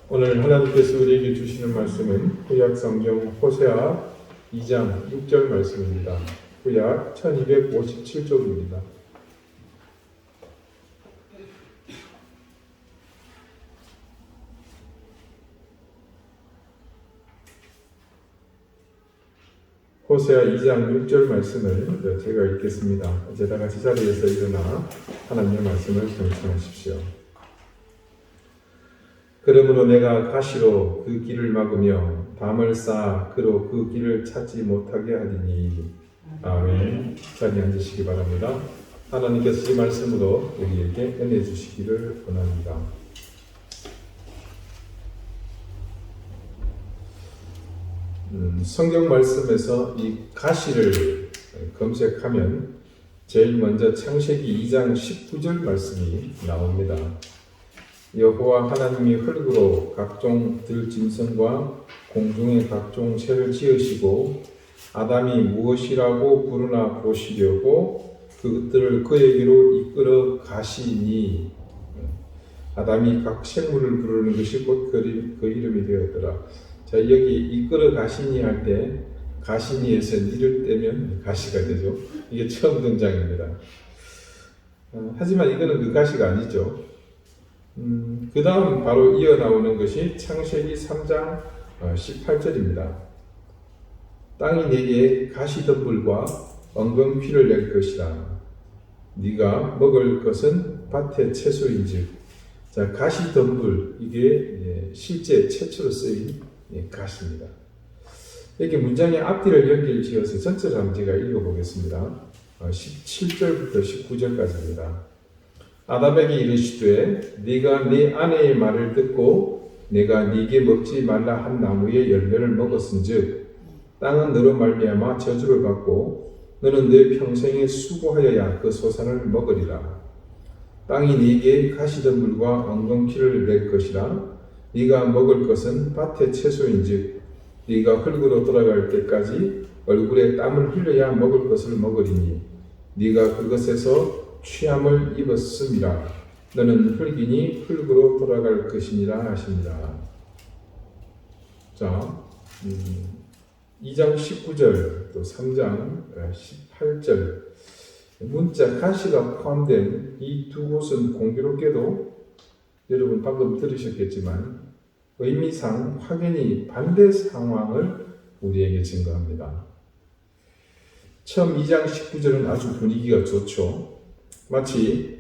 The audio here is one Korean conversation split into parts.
오늘 하나님께서 우리에게 주시는 말씀은 구약성경 호세아 2장 6절 말씀입니다. 구약 1257쪽입니다. 호세아 2장 6절 말씀을 제가 읽겠습니다. 이제 다 같이 자리에서 일어나 하나님의 말씀을 경청하십시오. 그러므로 내가 가시로 그 길을 막으며 담을 쌓아 그로 그 길을 찾지 못하게 하리니. 아멘. 자리에 앉으시기 바랍니다. 하나님께서 이 말씀으로 우리에게 은혜 주시기를 원합니다. 성경 말씀에서 이 가시를 검색하면 제일 먼저 창세기 2장 19절 말씀이 나옵니다. 여호와 하나님이 흙으로 각종 들짐승과 공중의 각종 새를 지으시고 아담이 무엇이라고 부르나 보시려고 그것들을 그에게로 이끌어 가시니. 아담이 각 생물을 부르는 것이 곧 그 이름이 되었더라. 자, 여기 이끌어 가시니 할 때 가시니에서 니를 떼면 가시가 되죠. 이게 처음 등장입니다. 하지만 이거는 그 가시가 아니죠. 그 다음 바로 이어 나오는 것이 창세기 3장 18절입니다. 땅이 내게 가시덤불과 엉겅퀴를 낼 것이라. 네가 먹을 것은 밭의 채소인즉. 자, 가시덤불, 이게 실제 최초로 쓰인 가시입니다. 이렇게 문장의 앞뒤를 연결지어서 전체를 한번 제가 읽어보겠습니다. 17절부터 19절까지입니다. 아담에게 이르시되 네가 네 아내의 말을 듣고 내가 네게 먹지 말라 한 나무의 열매를 먹었은즉 땅은 너로 말미암아 저주를 받고 너는 내 평생에 수고하여야 그 소산을 먹으리라. 땅이 네게 가시덤불과 엉겅퀴를 낼 것이라. 네가 먹을 것은 밭의 채소인즉 네가 흙으로 돌아갈 때까지 얼굴에 땀을 흘려야 먹을 것을 먹으리니 네가 그것에서 취함을 입었음이라. 너는 흙이니 흙으로 돌아갈 것이니라 하시니라. 자, 2장 19절 또 3장 18절 문자 가시가 포함된 이 두 곳은 공교롭게도 여러분 방금 들으셨겠지만 의미상 확연히 반대 상황을 우리에게 증거합니다. 처음 2장 19절은 아주 분위기가 좋죠. 마치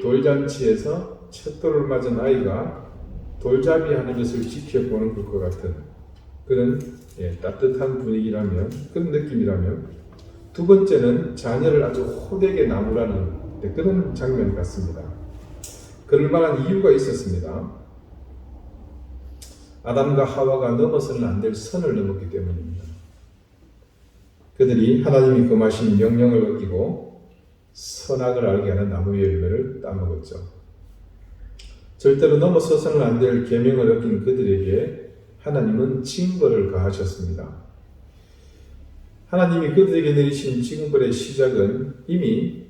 돌잔치에서 첫 돌을 맞은 아이가 돌잡이 하는 것을 지켜보는 것과 같은 그런 따뜻한 분위기라면, 그런 느낌이라면, 두 번째는 자녀를 아주 호되게 나무라는 그런 장면 같습니다. 그럴 만한 이유가 있었습니다. 아담과 하와가 넘어서는 안 될 선을 넘었기 때문입니다. 그들이 하나님이 금하신 명령을 어기고 선악을 알게 하는 나무의 열매를 따먹었죠. 절대로 넘어서서는 안 될 계명을 어긴 그들에게 하나님은 징벌을 가하셨습니다. 하나님이 그들에게 내리신 징벌의 시작은 이미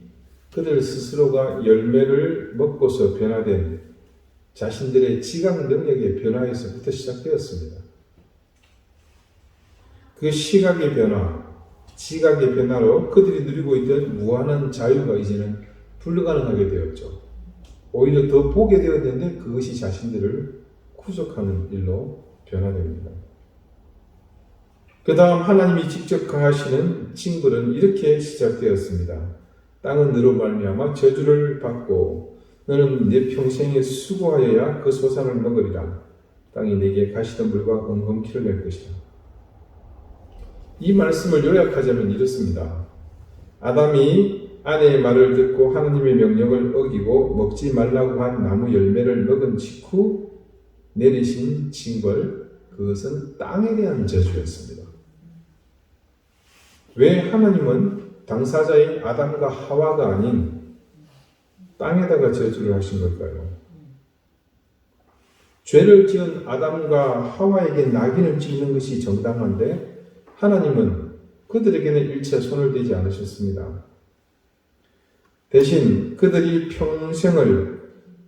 그들 스스로가 열매를 먹고서 변화된 자신들의 지각 능력의 변화에서부터 시작되었습니다. 그 시각의 변화, 지각의 변화로 그들이 누리고 있던 무한한 자유가 이제는 불가능하게 되었죠. 오히려 더 보게 되었는데 그것이 자신들을 구속하는 일로 변화됩니다. 그 다음 하나님이 직접 가하시는 징벌은 이렇게 시작되었습니다. 땅은 너로 말미암아 저주를 받고 너는 내 평생에 수고하여야 그 소산을 먹으리라. 땅이 내게 가시덤불과 엉겅퀴를 낼 것이라. 이 말씀을 요약하자면 이렇습니다. 아담이 아내의 말을 듣고 하나님의 명령을 어기고 먹지 말라고 한 나무 열매를 먹은 직후 내리신 징벌, 그것은 땅에 대한 저주였습니다. 왜 하나님은 당사자인 아담과 하와가 아닌 땅에다가 저주를 하신 걸까요? 죄를 지은 아담과 하와에게 낙인을 찍는 것이 정당한데 하나님은 그들에게는 일체 손을 대지 않으셨습니다. 대신 그들이 평생을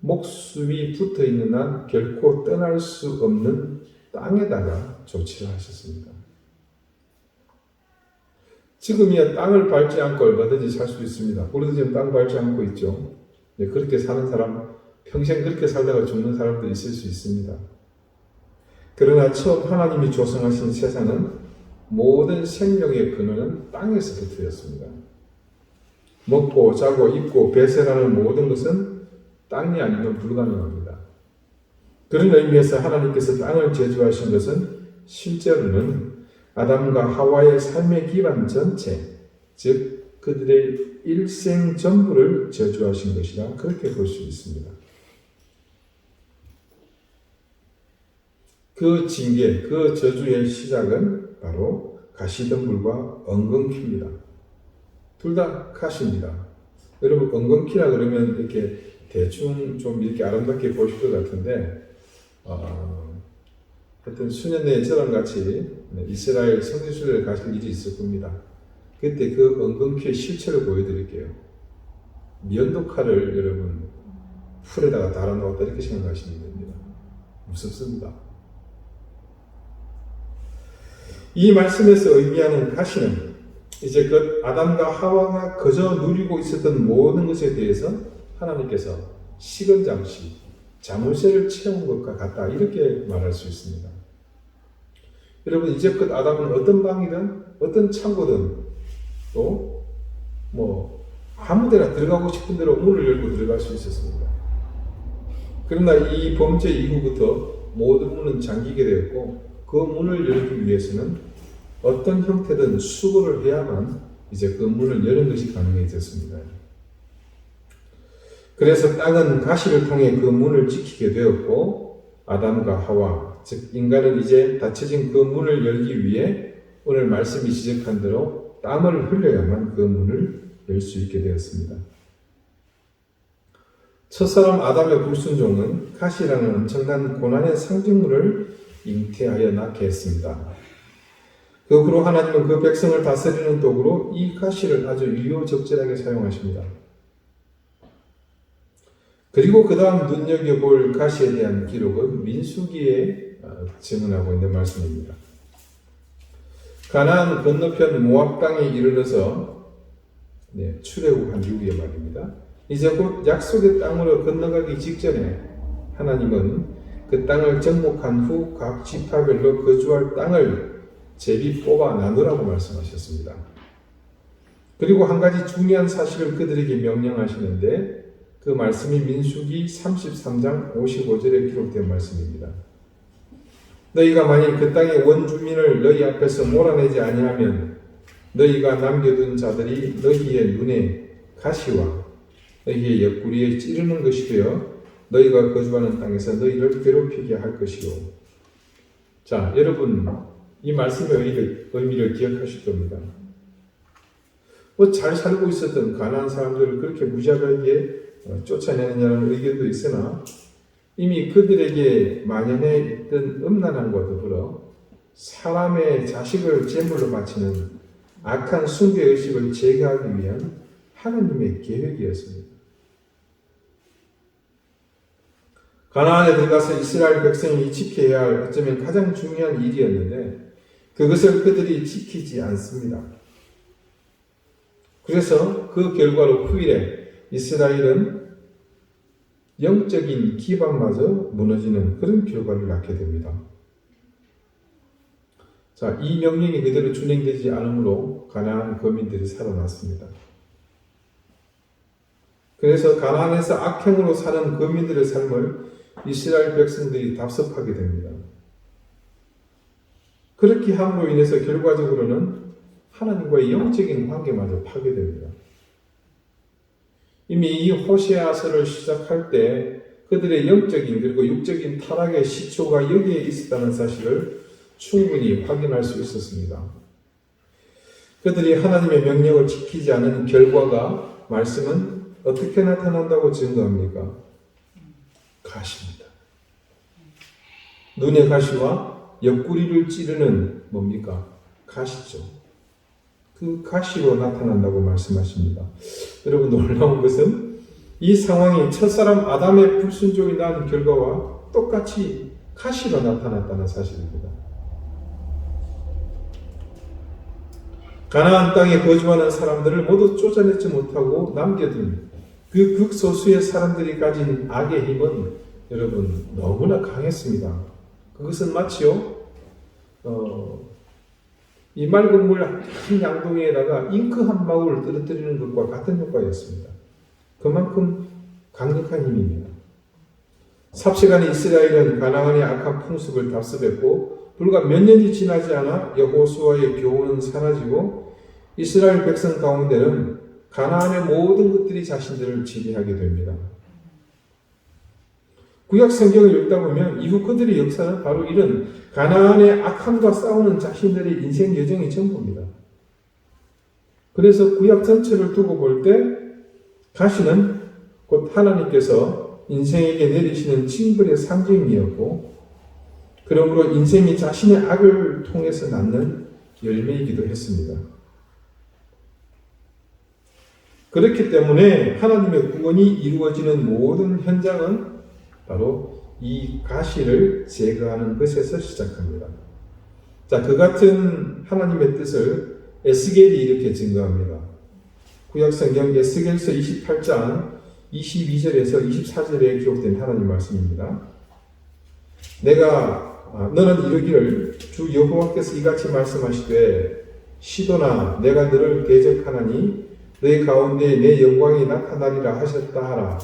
목숨이 붙어 있는 한 결코 떠날 수 없는 땅에다가 조치를 하셨습니다. 지금이야 땅을 밟지 않고 얼마든지 살 수 있습니다. 우리도 지금 땅 밟지 않고 있죠. 그렇게 사는 사람, 평생 그렇게 살다가 죽는 사람도 있을 수 있습니다. 그러나 처음 하나님이 조성하신 세상은 모든 생명의 근원은 땅에서부터였습니다. 먹고 자고 입고 배설하는 모든 것은 땅이 아니면 불가능합니다. 그런 의미에서 하나님께서 땅을 제주하신 것은 실제로는 아담과 하와의 삶의 기반 전체, 즉 그들의 일생 전부를 저주하신 것이라 그렇게 볼 수 있습니다. 그 징계, 그 저주의 시작은 바로 가시덤불과 엉겅퀴입니다. 둘 다 가시입니다. 여러분 엉겅퀴라 그러면 이렇게 대충 좀 이렇게 아름답게 보실 것 같은데 하여튼 수년 내에 저랑 같이 이스라엘 성지순례를 가실 일이 있을 겁니다. 그때 그 엉겅퀴의 실체를 보여드릴게요. 면도칼을 여러분 풀에다가 달아놓았다 이렇게 생각하시면 됩니다. 무섭습니다. 이 말씀에서 의미하는 가시는 이제 그 아담과 하와가 그저 누리고 있었던 모든 것에 대해서 하나님께서 식은 잠시 자물쇠를 채운 것과 같다 이렇게 말할 수 있습니다. 여러분 이제껏 아담은 어떤 방이든 어떤 창고든 또 아무데나 들어가고 싶은 대로 문을 열고 들어갈 수 있었습니다. 그러나 이 범죄 이후부터 모든 문은 잠기게 되었고 그 문을 열기 위해서는 어떤 형태든 수고를 해야만 이제 그 문을 여는 것이 가능해졌습니다. 그래서 땅은 가시를 통해 그 문을 지키게 되었고 아담과 하와, 즉 인간은 이제 닫혀진 그 문을 열기 위해 오늘 말씀이 지적한 대로 땀을 흘려야만 그 문을 열 수 있게 되었습니다. 첫사람 아담의 불순종은 가시라는 엄청난 고난의 상징물을 잉태하여 낳게 했습니다. 그 후로 하나님은 그 백성을 다스리는 도구로 이 가시를 아주 유효적절하게 사용하십니다. 그리고 그 다음 눈여겨볼 가시에 대한 기록은 민수기에 증언하고 있는 말씀입니다. 가나안 건너편 모압 땅에 이르러서 출애굽한 이후에 말입니다. 이제 곧 약속의 땅으로 건너가기 직전에 하나님은 그 땅을 정복한 후 각 지파별로 거주할 땅을 제비 뽑아 나누라고 말씀하셨습니다. 그리고 한 가지 중요한 사실을 그들에게 명령하시는데 그 말씀이 민수기 33장 55절에 기록된 말씀입니다. 너희가 만일 그 땅의 원주민을 너희 앞에서 몰아내지 아니하면 너희가 남겨둔 자들이 너희의 눈에 가시와 너희의 옆구리에 찌르는 것이 되어 너희가 거주하는 땅에서 너희를 괴롭히게 할 것이요. 자, 여러분 이 말씀의 의미를 기억하실 겁니다. 잘 살고 있었던 가나안 사람들을 그렇게 무자비하게 쫓아내느냐는 의견도 있으나 이미 그들에게 만연해 있던 음란함과 더불어 사람의 자식을 제물로 바치는 악한 숭배의식을 제거하기 위한 하나님의 계획이었습니다. 가나안에 들어가서 이스라엘 백성이 지켜야 할 어쩌면 가장 중요한 일이었는데 그것을 그들이 지키지 않습니다. 그래서 그 결과로 후일에 이스라엘은 영적인 기반마저 무너지는 그런 결과를 낳게 됩니다. 자, 이 명령이 그대로 준행되지 않으므로 가나안 거민들이 살아났습니다. 그래서 가나안에서 악행으로 사는 거민들의 삶을 이스라엘 백성들이 답습하게 됩니다. 그렇게 함으로 인해서 결과적으로는 하나님과의 영적인 관계마저 파괴됩니다. 이미 이 호세아서를 시작할 때 그들의 영적인 그리고 육적인 타락의 시초가 여기에 있었다는 사실을 충분히 확인할 수 있었습니다. 그들이 하나님의 명령을 지키지 않은 결과가 말씀은 어떻게 나타난다고 증거합니까? 가시입니다. 눈의 가시와 옆구리를 찌르는 뭡니까? 가시죠. 그 가시로 나타난다고 말씀하십니다. 여러분 놀라운 것은 이 상황이 첫사람 아담의 불순종이 낳은 결과와 똑같이 가시로 나타났다는 사실입니다. 가나안 땅에 거주하는 사람들을 모두 쫓아내지 못하고 남겨둔 그 극소수의 사람들이 가진 악의 힘은 여러분 너무나 강했습니다. 그것은 마치요 이 맑은 물 한 양동이에다가 잉크 한 방울을 떨어뜨리는 것과 같은 효과였습니다. 그만큼 강력한 힘입니다. 삽시간에 이스라엘은 가나안의 악한 풍습을 답습했고 불과 몇 년이 지나지 않아 여호수아의 교훈은 사라지고 이스라엘 백성 가운데는 가나안의 모든 것들이 자신들을 지배하게 됩니다. 구약 성경을 읽다 보면 이후 그들의 역사는 바로 이런 가나안의 악함과 싸우는 자신들의 인생 여정이 전부입니다. 그래서 구약 전체를 두고 볼 때 가시는 곧 하나님께서 인생에게 내리시는 징벌의 상징이었고 그러므로 인생이 자신의 악을 통해서 낳는 열매이기도 했습니다. 그렇기 때문에 하나님의 구원이 이루어지는 모든 현장은 바로 이 가시를 제거하는 것에서 시작합니다. 자, 그 같은 하나님의 뜻을 에스겔이 이렇게 증거합니다. 구약성경 에스겔서 28장 22절에서 24절에 기록된 하나님 말씀입니다. 너는 이르기를 주 여호와께서 이같이 말씀하시되 시도나 내가 너를 대적하나니 너희 가운데에 내 영광이 나타나리라 하셨다 하라.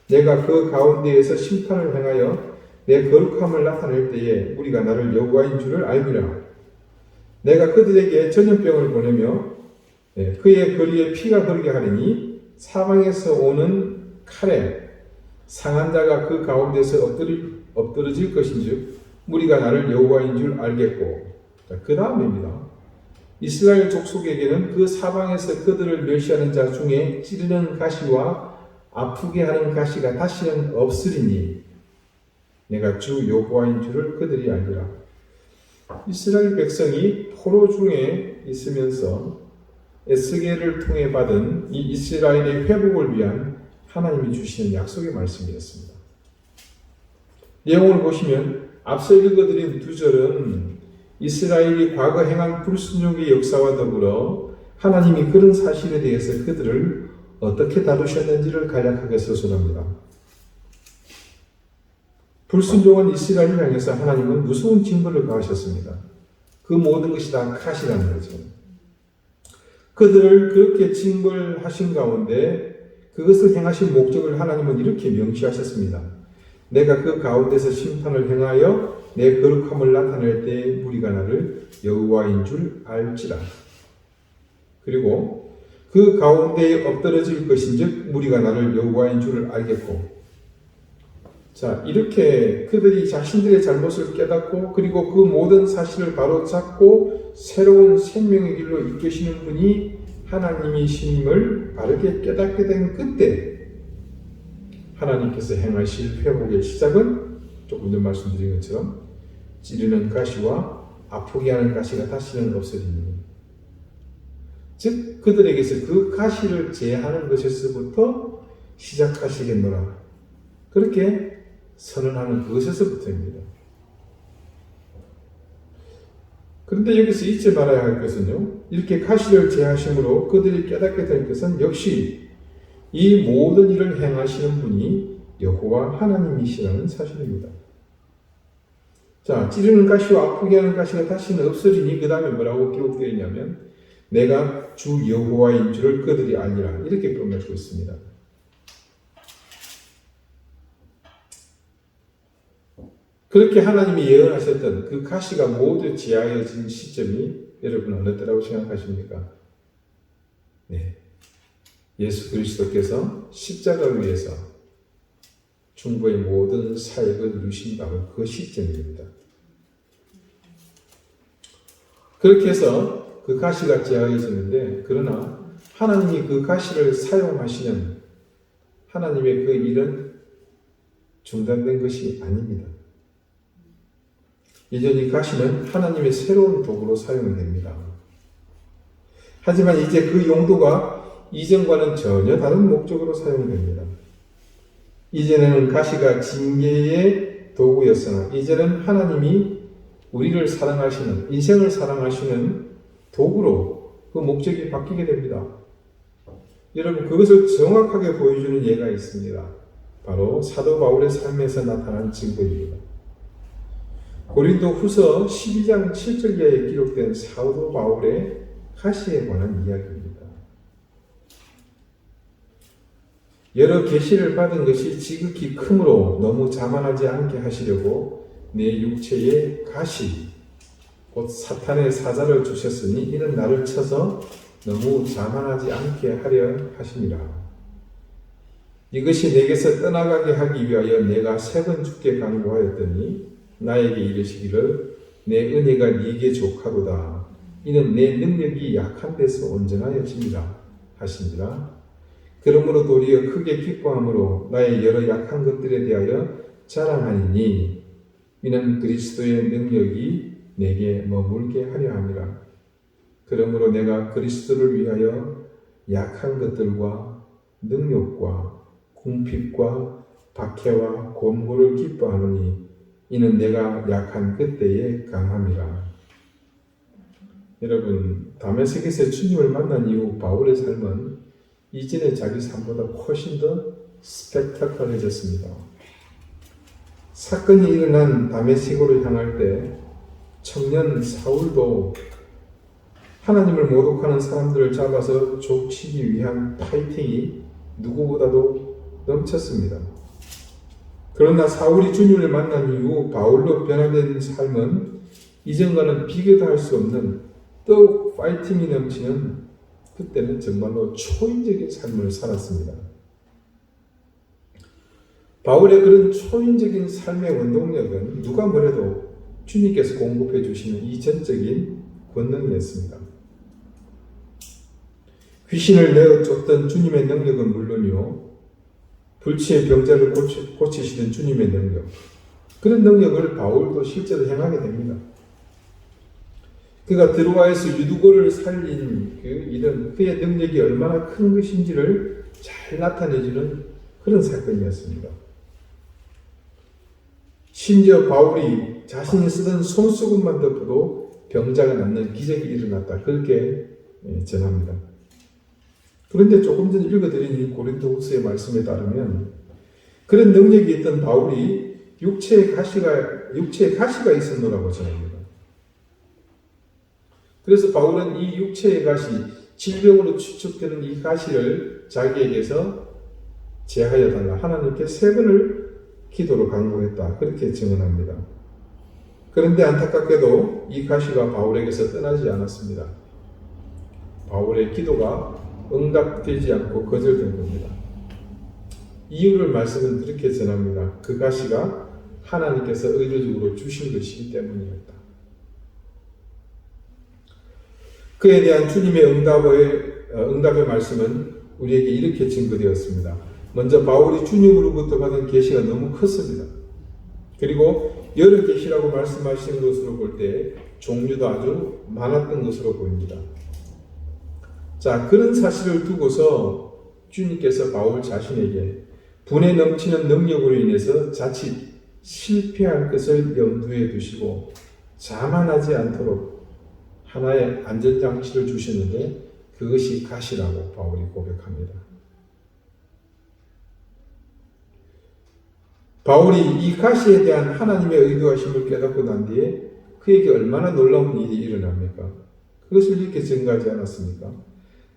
내가 그 가운데에서 심판을 행하여 내 거룩함을 나타낼 때에 우리가 나를 여호와인 줄을 알리라. 내가 그들에게 전염병을 보내며 그의 거리에 피가 흐르게 하리니 사방에서 오는 칼에 상한 자가 그 가운데서 엎드러질 것인즉 우리가 나를 여호와인 줄 알겠고. 그 다음입니다. 이스라엘 족속에게는 그 사방에서 그들을 멸시하는 자 중에 찌르는 가시와 아프게 하는 가시가 다시는 없으리니 내가 주 여호와인 줄을 그들이 알리라. 이스라엘 백성이 포로 중에 있으면서 에스겔을 통해 받은 이 이스라엘의 회복을 위한 하나님이 주시는 약속의 말씀이었습니다. 내용을 보시면 앞서 읽어드린 두 절은 이스라엘이 과거 행한 불순종의 역사와 더불어 하나님이 그런 사실에 대해서 그들을 어떻게 다루셨는지를 간략하게 서술합니다. 불순종한 이스라엘을 향해서 하나님은 무서운 징벌을 가하셨습니다. 그 모든 것이 다 가시라는 거죠. 그들을 그렇게 징벌하신 가운데 그것을 행하신 목적을 하나님은 이렇게 명시하셨습니다. 내가 그 가운데서 심판을 행하여 내 거룩함을 나타낼 때 우리가 나를 여호와인 줄 알지라. 그리고 그 가운데에 엎드러질 것인즉 우리가 나를 여호와인 줄을 알겠고. 자, 이렇게 그들이 자신들의 잘못을 깨닫고 그리고 그 모든 사실을 바로잡고 새로운 생명의 길로 이끄시는 분이 하나님이심을 바르게 깨닫게 된 그때 하나님께서 행하실 회복의 시작은 조금 전 말씀드린 것처럼 찌르는 가시와 아프게 하는 가시가 다시는 없어지니, 즉 그들에게서 그 가시를 제하는 것에서부터 시작하시겠노라, 그렇게 선언하는 그것에서부터입니다. 그런데 여기서 잊지 말아야 할 것은요, 이렇게 가시를 제하심으로 그들이 깨닫게 될 것은 역시 이 모든 일을 행하시는 분이 여호와 하나님이시라는 사실입니다. 자, 찌르는 가시와 아프게 하는 가시가 다시는 없어지니 그 다음에 뭐라고 기록되어 있냐면 내가 주 여호와인 줄을 그들이 알리라, 이렇게 끝맺고 있습니다. 그렇게 하나님이 예언하셨던 그 가시가 모두 제하여진 시점이 여러분 어느 때라고 생각하십니까? 네, 예수 그리스도께서 십자가 위에서 중보의 모든 사역을 이루신 바로 그 시점입니다. 그렇게 해서 그 가시가 제하여지는데, 그러나 하나님이 그 가시를 사용하시는 하나님의 그 일은 중단된 것이 아닙니다. 여전히 가시는 하나님의 새로운 도구로 사용이 됩니다. 하지만 이제 그 용도가 이전과는 전혀 다른 목적으로 사용됩니다. 이전에는 가시가 징계의 도구였으나 이제는 하나님이 우리를 사랑하시는, 인생을 사랑하시는 도구로 그 목적이 바뀌게 됩니다. 여러분, 그것을 정확하게 보여주는 예가 있습니다. 바로 사도 바울의 삶에서 나타난 증거입니다. 고린도 후서 12장 7절기에 기록된 사도 바울의 가시에 관한 이야기입니다. 여러 계시를 받은 것이 지극히 크므로 너무 자만하지 않게 하시려고 내 육체에 가시, 곧 사탄의 사자를 주셨으니 이는 나를 쳐서 너무 자만하지 않게 하려 하시니라. 이것이 내게서 떠나가게 하기 위하여 내가 3번 죽게 간구하였더니 나에게 이르시기를 내 은혜가 네게 족하도다. 이는 내 능력이 약한 데서 온전하여짐이라 하시니라. 그러므로 도리어 크게 기뻐함으로 나의 여러 약한 것들에 대하여 자랑하니니 이는 그리스도의 능력이 내게 머물게 하려 함이라. 그러므로 내가 그리스도를 위하여 약한 것들과 능력과 궁핍과 박해와 곤고를 기뻐하노니 이는 내가 약한 그때에 강함이라. 여러분, 다메섹에서 주님을 만난 이후 바울의 삶은 이전의 자기 삶보다 훨씬 더 스펙타클해졌습니다. 사건이 일어난 다메섹으로 향할 때 청년 사울도 하나님을 모독하는 사람들을 잡아서 족치기 위한 파이팅이 누구보다도 넘쳤습니다. 그러나 사울이 주님을 만난 이후 바울로 변화된 삶은 이전과는 비교도 할 수 없는 더욱 파이팅이 넘치는, 그때는 정말로 초인적인 삶을 살았습니다. 바울의 그런 초인적인 삶의 원동력은 누가 뭐래도 주님께서 공급해 주시는 이전적인 권능이었습니다. 귀신을 내어 쫓던 주님의 능력은 물론이요, 불치의 병자를 고치시는 주님의 능력, 그런 능력을 바울도 실제로 행하게 됩니다. 그가 드로아에서 유두고를 살린 그 일은 그의 능력이 얼마나 큰 것인지를 잘 나타내주는 그런 사건이었습니다. 심지어 바울이 자신이 쓰던 손수건만 덮어도 병자가 낫는 기적이 일어났다, 그렇게 전합니다. 그런데 조금 전에 읽어드린 이 고린도후서의 말씀에 따르면 그런 능력이 있던 바울이 육체에 가시가 있었노라고 전합니다. 그래서 바울은 이 육체의 가시, 질병으로 추측되는 이 가시를 자기에게서 제하여 달라 하나님께 3번을 기도로 간구했다, 그렇게 증언합니다. 그런데 안타깝게도 이 가시가 바울에게서 떠나지 않았습니다. 바울의 기도가 응답되지 않고 거절된 겁니다. 이유를 말씀은 그렇게 전합니다. 그 가시가 하나님께서 의도적으로 주신 것이기 때문이었다. 그에 대한 주님의 응답의 말씀은 우리에게 이렇게 증거되었습니다. 먼저 바울이 주님으로부터 받은 계시가 너무 컸습니다. 그리고 여러 계시라고 말씀하신 것으로 볼 때 종류도 아주 많았던 것으로 보입니다. 자, 그런 사실을 두고서 주님께서 바울 자신에게 분에 넘치는 능력으로 인해서 자칫 실패할 것을 염두에 두시고 자만하지 않도록 하나의 안전장치를 주셨는데 그것이 가시라고 바울이 고백합니다. 바울이 이 가시에 대한 하나님의 의도하심을 깨닫고 난 뒤에 그에게 얼마나 놀라운 일이 일어납니까? 그것을 이렇게 증가하지 않았습니까?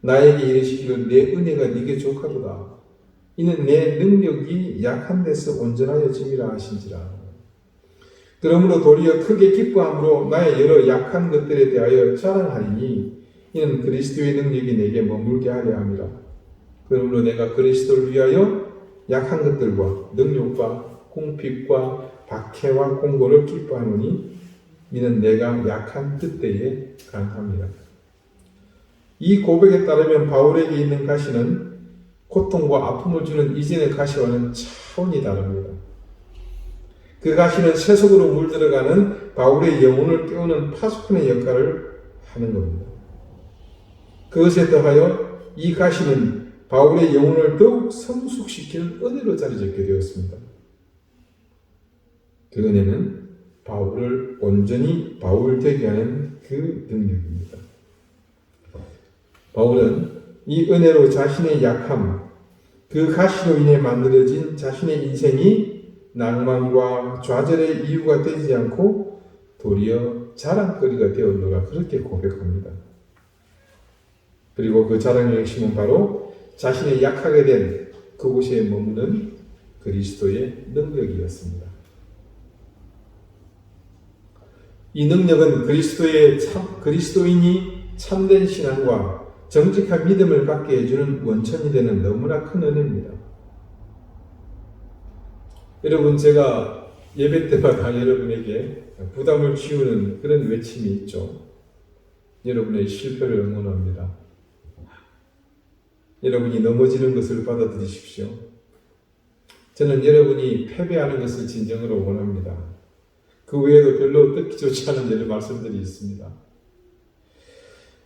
나에게 이르시기를 내 은혜가 네게 족하도다. 이는 내 능력이 약한 데서 온전하여짐이라 하신지라. 그러므로 도리어 크게 기뻐함으로 나의 여러 약한 것들에 대하여 자랑하리니 이는 그리스도의 능력이 내게 머물게 하려 함이라. 그러므로 내가 그리스도를 위하여 약한 것들과 능력과 궁핍과 박해와 공고를 기뻐하노니 이는 내가 약한 그때에 강함이라. 이 고백에 따르면 바울에게 있는 가시는 고통과 아픔을 주는 이전의 가시와는 차원이 다릅니다. 그 가시는 세속으로 물들어가는 바울의 영혼을 깨우는 파수꾼의 역할을 하는 겁니다. 그것에 더하여 이 가시는 바울의 영혼을 더욱 성숙시키는 은혜로 자리 잡게 되었습니다. 그 은혜는 바울을 온전히 바울 되게 하는 그 능력입니다. 바울은 이 은혜로 자신의 약함, 그 가시로 인해 만들어진 자신의 인생이 낭만과 좌절의 이유가 되지 않고 도리어 자랑거리가 되었노라 그렇게 고백합니다. 그리고 그 자랑의 핵심은 바로 자신의 약하게 된 그곳에 머무는 그리스도의 능력이었습니다. 이 능력은 그리스도인이 참된 신앙과 정직한 믿음을 갖게 해주는 원천이 되는 너무나 큰 은혜입니다. 여러분, 제가 예배 때마다 여러분에게 부담을 지우는 그런 외침이 있죠. 여러분의 실패를 응원합니다. 여러분이 넘어지는 것을 받아들이십시오. 저는 여러분이 패배하는 것을 진정으로 원합니다. 그 외에도 별로 뜻이 좋지 않은 여러 말씀들이 있습니다.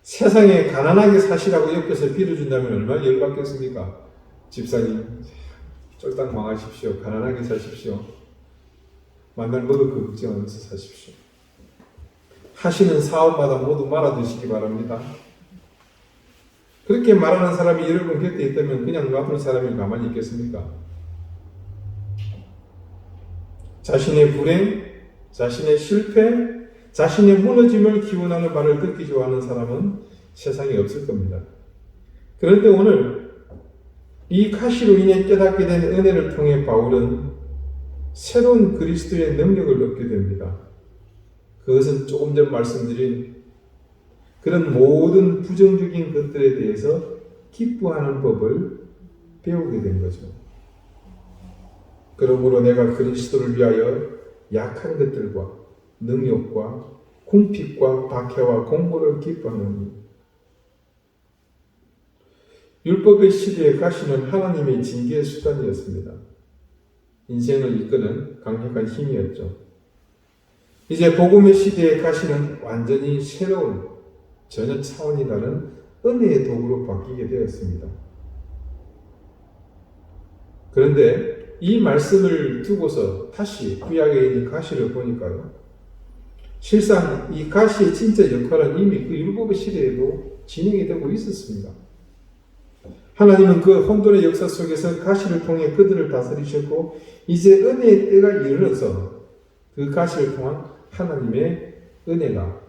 세상에 가난하게 사시라고 옆에서 빌어준다면 얼마나 열받겠습니까? 집사님, 쫄딱 망하십시오. 가난하게 사십시오. 만날 먹을 거 걱정하면서 사십시오. 하시는 사업마다 모두 말아두시기 바랍니다. 그렇게 말하는 사람이 여러분 곁에 있다면 그냥 놔둘 사람이 가만히 있겠습니까? 자신의 불행, 자신의 실패, 자신의 무너짐을 기원하는 말을 듣기 좋아하는 사람은 세상에 없을 겁니다. 그런데 오늘 이 가시로 인해 깨닫게 된 은혜를 통해 바울은 새로운 그리스도의 능력을 얻게 됩니다. 그것은 조금 전 말씀드린 그런 모든 부정적인 것들에 대해서 기뻐하는 법을 배우게 된 거죠. 그러므로 내가 그리스도를 위하여 약한 것들과 능력과 궁핍과 박해와 공고를 기뻐하노니 율법의 시대에 가시는 하나님의 징계의 수단이었습니다. 인생을 이끄는 강력한 힘이었죠. 이제 복음의 시대에 가시는 완전히 새로운 전혀 차원이 다른 은혜의 도구로 바뀌게 되었습니다. 그런데 이 말씀을 두고서 다시 구약에 있는 가시를 보니까요. 실상 이 가시의 진짜 역할은 이미 그 율법의 시대에도 진행이 되고 있었습니다. 하나님은 그 혼돈의 역사 속에서 가시를 통해 그들을 다스리셨고 이제 은혜의 때가 이르러서 그 가시를 통한 하나님의 은혜가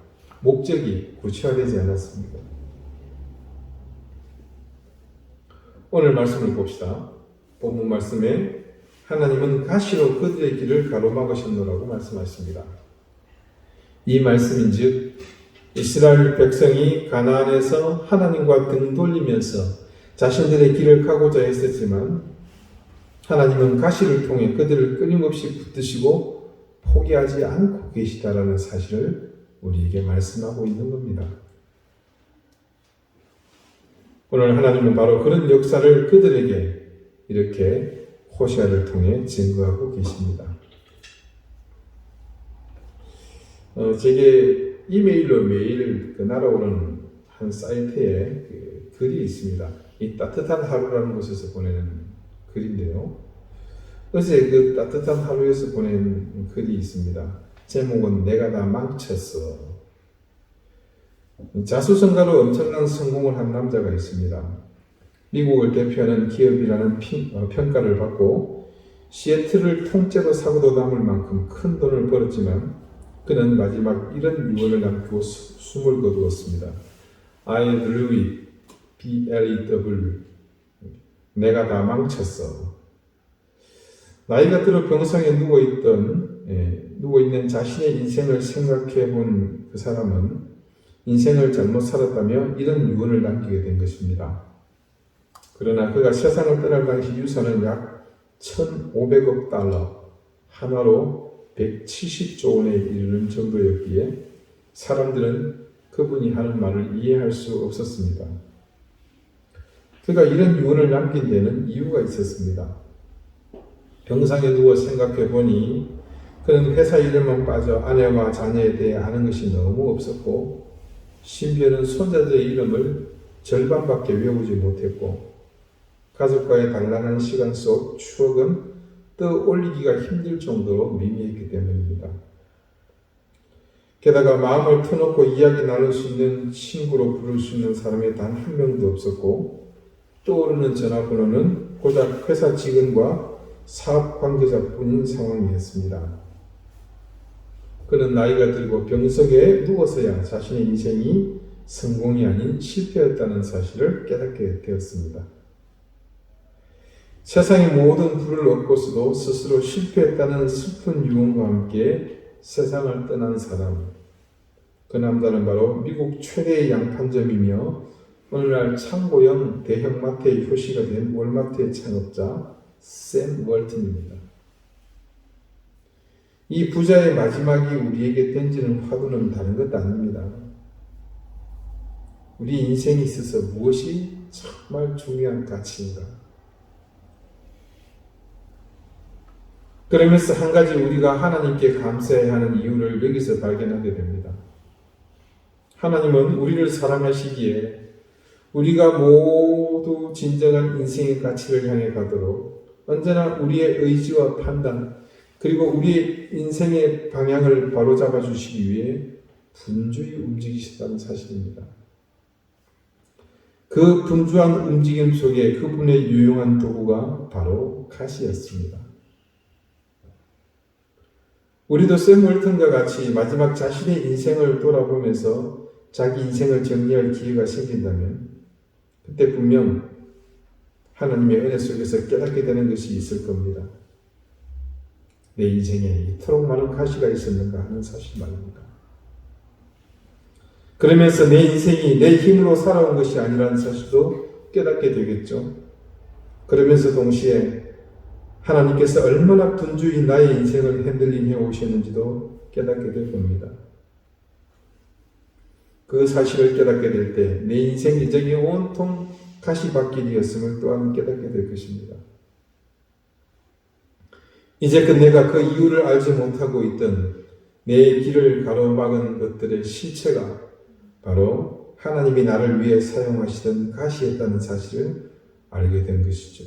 목적이 구체화되지 않았습니다. 오늘 말씀을 봅시다. 본문 말씀에 하나님은 가시로 그들의 길을 가로막으셨노라고 말씀하십니다. 이 말씀인즉 이스라엘 백성이 가나안에서 하나님과 등 돌리면서 자신들의 길을 가고자 했었지만 하나님은 가시를 통해 그들을 끊임없이 붙드시고 포기하지 않고 계시다라는 사실을 우리에게 말씀하고 있는 겁니다. 오늘 하나님은 바로 그런 역사를 그들에게 이렇게 호시아를 통해 증거하고 계십니다. 제게 이메일로 매일 날아오는 한 사이트에 글이 있습니다. 이 따뜻한 하루라는 곳에서 보내는 글인데요. 어제 그 따뜻한 하루에서 보낸 글이 있습니다. 제목은 내가 다 망쳤어. 자수성가로 엄청난 성공을 한 남자가 있습니다. 미국을 대표하는 기업이라는 평가를 받고 시애틀을 통째로 사고도 남을 만큼 큰 돈을 벌었지만 그는 마지막 이런 유언을 남기고 숨을 거두었습니다. I blew it. BLEW. 내가 다 망쳤어. 나이가 들어 병상에 누워있는 자신의 인생을 생각해 본 그 사람은 인생을 잘못 살았다며 이런 유언을 남기게 된 것입니다. 그러나 그가 세상을 떠날 당시 유산은 약 1,500억 달러, 하나로 170조 원에 이르는 정도였기에 사람들은 그분이 하는 말을 이해할 수 없었습니다. 그가 이런 유언을 남긴 데는 이유가 있었습니다. 병상에 누워 생각해 보니 그는 회사 일에만 빠져 아내와 자녀에 대해 아는 것이 너무 없었고 심지어는 손자들의 이름을 절반밖에 외우지 못했고 가족과의 단란한 시간 속 추억은 떠올리기가 힘들 정도로 미미했기 때문입니다. 게다가 마음을 터놓고 이야기 나눌 수 있는 친구로 부를 수 있는 사람이 단 한 명도 없었고, 떠오르는 전화번호는 고작 회사 직원과 사업 관계자뿐인 상황이었습니다. 그는 나이가 들고 병석에 누워서야 자신의 인생이 성공이 아닌 실패였다는 사실을 깨닫게 되었습니다. 세상의 모든 부를 얻고서도 스스로 실패했다는 슬픈 유언과 함께 세상을 떠난 사람. 그 남자는 바로 미국 최대의 양판점이며 오늘날 창고형 대형마트의 효시가 된 월마트의 창업자 샘 월튼입니다. 이 부자의 마지막이 우리에게 던지는 화두는 다른 것도 아닙니다. 우리 인생에 있어서 무엇이 정말 중요한 가치인가? 그러면서 한 가지 우리가 하나님께 감사해야 하는 이유를 여기서 발견하게 됩니다. 하나님은 우리를 사랑하시기에 우리가 모두 진정한 인생의 가치를 향해 가도록 언제나 우리의 의지와 판단 그리고 우리의 인생의 방향을 바로잡아 주시기 위해 분주히 움직이시다는 사실입니다. 그 분주한 움직임 속에 그분의 유용한 도구가 바로 가시였습니다. 우리도 샘 월튼과 같이 마지막 자신의 인생을 돌아보면서 자기 인생을 정리할 기회가 생긴다면 그때 분명 하나님의 은혜 속에서 깨닫게 되는 것이 있을 겁니다. 내 인생에 이토록 많은 가시가 있었는가 하는 사실 말입니다. 그러면서 내 인생이 내 힘으로 살아온 것이 아니라는 사실도 깨닫게 되겠죠. 그러면서 동시에 하나님께서 얼마나 분주히 나의 인생을 핸들링해 오셨는지도 깨닫게 될 겁니다. 그 사실을 깨닫게 될 때 내 인생 여정이 온통 가시밭길이었음을 또한 깨닫게 될 것입니다. 이제껏 내가 그 이유를 알지 못하고 있던 내 길을 가로막은 것들의 실체가 바로 하나님이 나를 위해 사용하시던 가시였다는 사실을 알게 된 것이죠.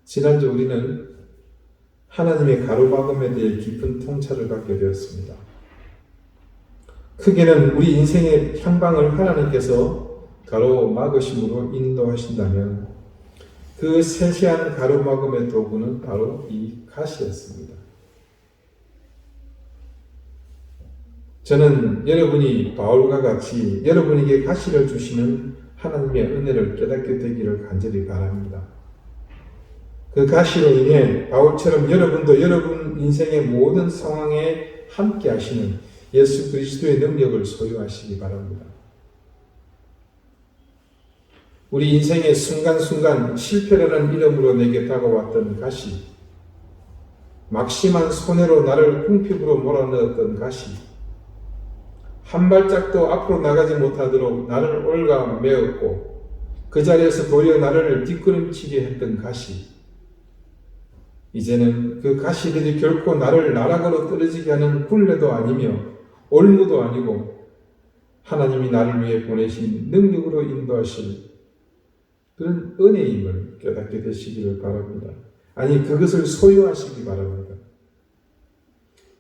지난주 우리는 하나님의 가로막음에 대해 깊은 통찰을 갖게 되었습니다. 크게는 우리 인생의 향방을 하나님께서 가로막으심으로 인도하신다면 그 세세한 가로막음의 도구는 바로 이 가시였습니다. 저는 여러분이 바울과 같이 여러분에게 가시를 주시는 하나님의 은혜를 깨닫게 되기를 간절히 바랍니다. 그 가시로 인해 바울처럼 여러분도 여러분 인생의 모든 상황에 함께 하시는 예수 그리스도의 능력을 소유하시기 바랍니다. 우리 인생의 순간순간 실패라는 이름으로 내게 다가왔던 가시, 막심한 손해로 나를 궁핍으로 몰아넣었던 가시, 한 발짝도 앞으로 나가지 못하도록 나를 올가 메었고 그 자리에서 도리어 나를 뒷걸음치게 했던 가시, 이제는 그 가시들이 결코 나를 나락으로 떨어지게 하는 굴레도 아니며 올무도 아니고 하나님이 나를 위해 보내신 능력으로 인도하실 그런 은혜임을 깨닫게 되시기를 바랍니다. 아니, 그것을 소유하시기 바랍니다.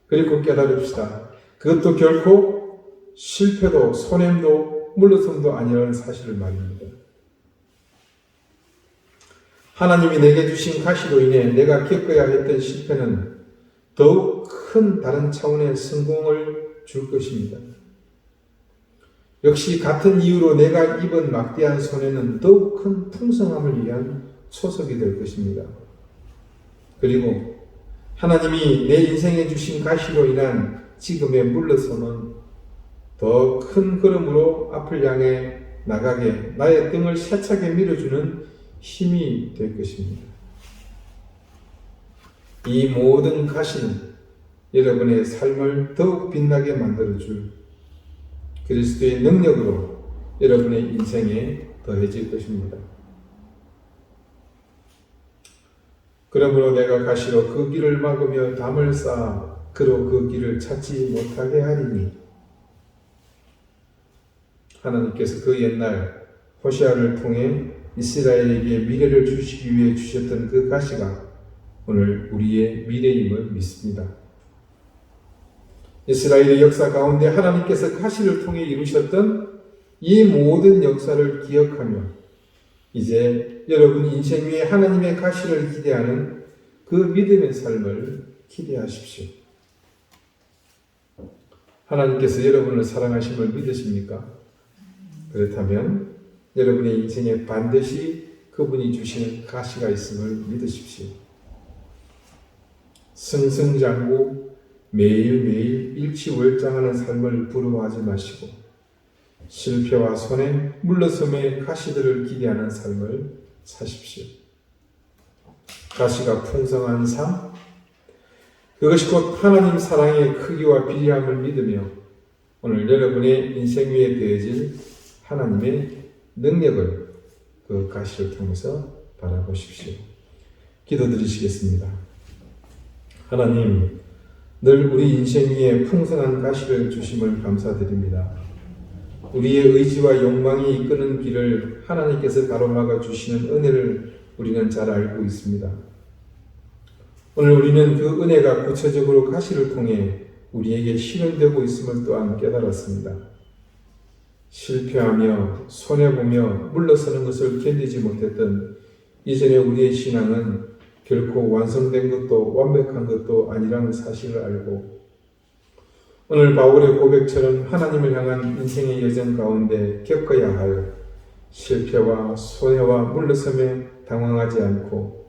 그리고 깨달읍시다. 그것도 결코 실패도 손해도 물러섬도 아니라는 사실을 말입니다. 하나님이 내게 주신 가시로 인해 내가 겪어야 했던 실패는 더욱 큰 다른 차원의 성공을 줄 것입니다. 역시 같은 이유로 내가 입은 막대한 손해는 더욱 큰 풍성함을 위한 초석이 될 것입니다. 그리고 하나님이 내 인생에 주신 가시로 인한 지금의 물러섬은 더 큰 걸음으로 앞을 향해 나가게 나의 등을 세차게 밀어주는 힘이 될 것입니다. 이 모든 가시는 여러분의 삶을 더욱 빛나게 만들어줄 그리스도의 능력으로 여러분의 인생에 더해질 것입니다. 그러므로 내가 가시로 그 길을 막으며 담을 쌓아 그로 그 길을 찾지 못하게 하리니 하나님께서 그 옛날 호시아를 통해 이스라엘에게 미래를 주시기 위해 주셨던 그 가시가 오늘 우리의 미래임을 믿습니다. 이스라엘의 역사 가운데 하나님께서 가시를 통해 이루셨던 이 모든 역사를 기억하며 이제 여러분 인생 위에 하나님의 가시를 기대하는 그 믿음의 삶을 기대하십시오. 하나님께서 여러분을 사랑하심을 믿으십니까? 그렇다면 여러분의 인생에 반드시 그분이 주시는 가시가 있음을 믿으십시오. 승승장구 매일매일 일치월장하는 삶을 부러워하지 마시고 실패와 손해, 물러섬의 가시들을 기대하는 삶을 사십시오. 가시가 풍성한 삶, 그것이 곧 하나님 사랑의 크기와 비례함을 믿으며 오늘 여러분의 인생 위에 되어질 하나님의 능력을 그 가시를 통해서 바라보십시오. 기도드리시겠습니다. 하나님, 늘 우리 인생 위에 풍성한 가시를 주심을 감사드립니다. 우리의 의지와 욕망이 이끄는 길을 하나님께서 가로막아 주시는 은혜를 우리는 잘 알고 있습니다. 오늘 우리는 그 은혜가 구체적으로 가시를 통해 우리에게 실현되고 있음을 또한 깨달았습니다. 실패하며 손해보며 물러서는 것을 견디지 못했던 이전의 우리의 신앙은 결코 완성된 것도 완벽한 것도 아니라는 사실을 알고 오늘 바울의 고백처럼 하나님을 향한 인생의 여정 가운데 겪어야 할 실패와 손해와 물러섬에 당황하지 않고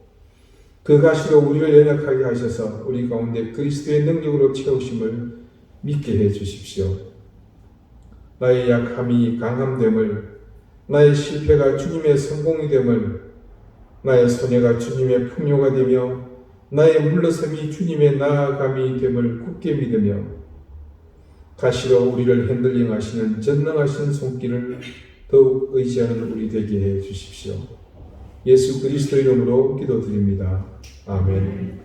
그 가시로 우리를 연약하게 하셔서 우리 가운데 그리스도의 능력으로 채우심을 믿게 해 주십시오. 나의 약함이 강함됨을, 나의 실패가 주님의 성공이 됨을, 나의 손해가 주님의 풍요가 되며 나의 물러섬이 주님의 나아감이 됨을 굳게 믿으며 가시로 우리를 핸들링하시는 전능하신 손길을 더욱 의지하는 우리 되게 해 주십시오. 예수 그리스도 이름으로 기도드립니다. 아멘.